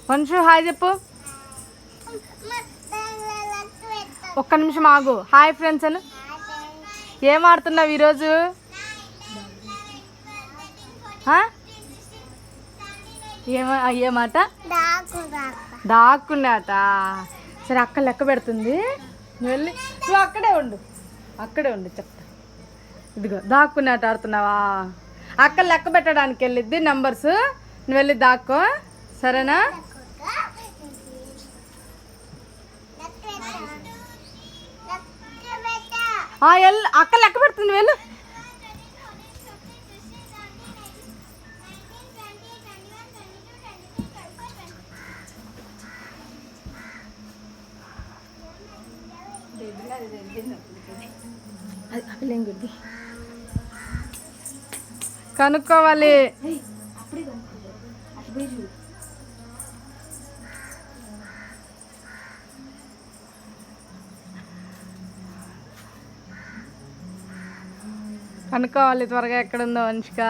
Vamshu hi చెప్పు. ఒక్క నిమిషం ఆగు. హాయ్ ఫ్రెండ్స్ అను. ఏం ఆడుతున్నావు ఈరోజు? ఏమాట? దాక్కున్నాట. సరే అక్క లెక్క పెడుతుంది, నువ్వు వెళ్ళి నువ్వు అక్కడే ఉండు చెప్తా. ఇదిగో దాక్కున్నాట ఆడుతున్నావా? అక్క లెక్క పెట్టడానికి వెళ్ళిద్ది నంబర్స్, నువ్వు వెళ్ళి దాక్కో సరేనా? అక్క లెక్క పెడుతుంది వెళ్ళు. కనుక్కోవాలి. కనుక్కోవాలి త్వరగా ఎక్కడుందో వంశిక.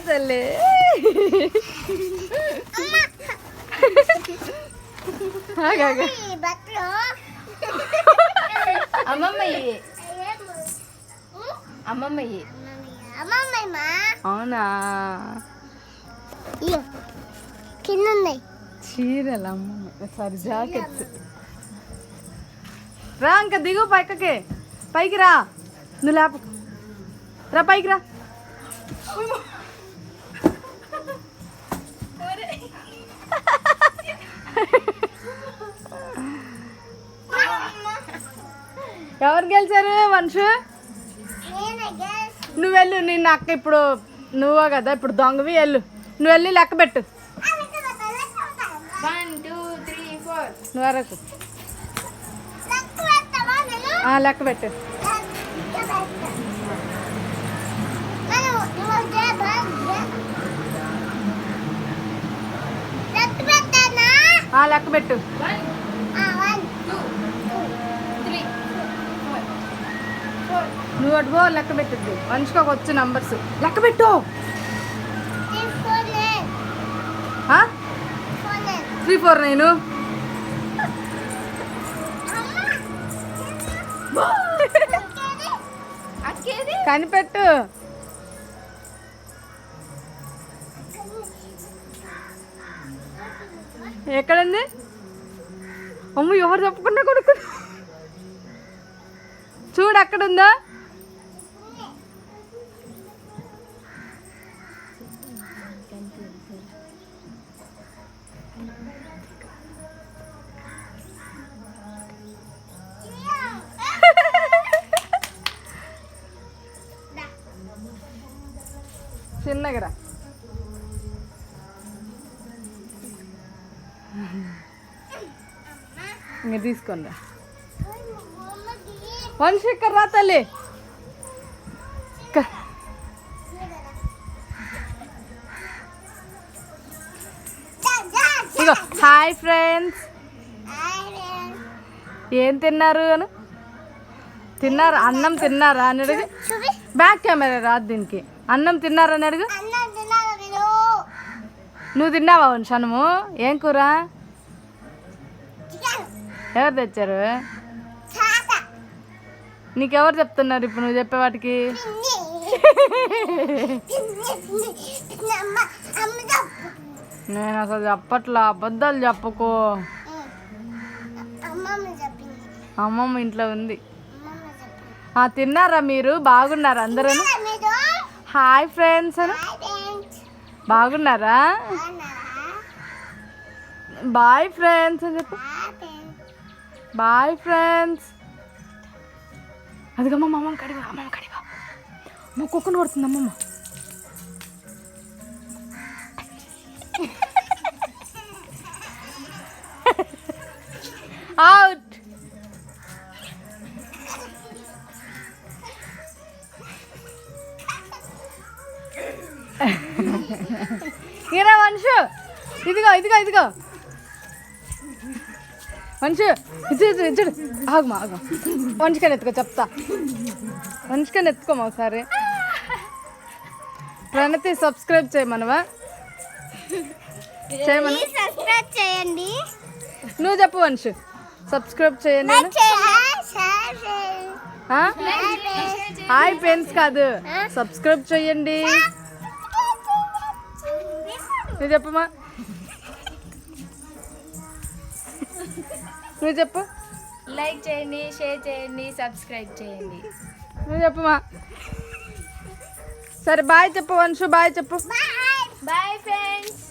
తల్లి అమ్మమ్మయ్యి అవునా? చీరలు అమ్మమ్మ. Sorry jackets. రా ఇంకా దిగు పైకి, పైకి రా. నువ్వు లేప రా, పైకి రా. ఎవరు గెలిచారు వంశు? నువ్వు వెళ్ళు. నిన్న అక్క ఇప్పుడు నువ్వే కదా ఇప్పుడు దొంగవి, వెళ్ళు. నువ్వు వెళ్ళి లెక్క పెట్టు. 1 2 3 4 నువ్వు వరకు లెక్క పెట్టు. లెక్క పెట్టు. 1 2 3 4 నువ్వు అటుగో లెక్క పెట్టద్దు. మనిషికి వచ్చు నంబర్స్ లెక్క పెట్టు. 3 4 9 కనిపెట్టు. ఎక్కడండి? అమ్మ ఎవరు చెప్పకుండా కొడుకు చూడు అక్కడుందా? చిన్నగరా ఇంక తీసుకోండి. వంశిక్కర్ రా తల్లి. ఇగో హాయ్ ఫ్రెండ్స్. ఏం తిన్నారు అని తిన్నారు? అన్నం తిన్నారా అని అడుగు. బ్యాక్ కెమెరా రాదు దీనికి. అన్నం తిన్నారా అని అడుగు. నువ్వు తిన్నావా వంశి అన్నము? ఏం కూర? ఎవరు తెచ్చారు? నీకెవరు చెప్తున్నారు ఇప్పుడు నువ్వు చెప్పే వాటికి? నేను అసలు చెప్పట్లా, అబద్ధాలు చెప్పకు. అమ్మమ్మ ఇంట్లో ఉంది. తిన్నారా మీరు? బాగున్నారా అందరూ? Hi friends Anu. బాగున్నారా? బాయ్ ఫ్రెండ్స్ అని చెప్పు. Bye friends. అదిగమ్మ అమ్మమ్మ కడివా, అమ్మమ్మ కడివా. అమ్మ కుక్కను కొడుతుంది అమ్మమ్మ. అవుట్. ఇరా వంశు, ఇదిగో ఇదిగో ఇదిగో. వంశు ఇచ్చుడు ఇచ్చుడు ఆగమా ఆగమా వంచుకొని ఎత్తుకో చెప్తా వంచుకొని ఎత్తుకోమా ఒకసారి ప్రణతి సబ్స్క్రైబ్ చేయమనవా చేయమను సబ్స్క్రైబ్ చేయండి. నువ్వు చెప్పు వంశు సబ్స్క్రైబ్ చేయండి అని. ఆ? హాయ్ ఫ్రెండ్స్ కాదు సబ్స్క్రైబ్ చేయండి. నువ్వు చెప్పమా నువ్వు చెప్పు లైక్ చేయండి, షేర్ చేయండి, సబ్స్క్రైబ్ చేయండి. నువ్వు చెప్పమా సరే బాయ్ చెప్పు వంశు బాయ్ చెప్పు బాయ్ ఫ్రెండ్స్.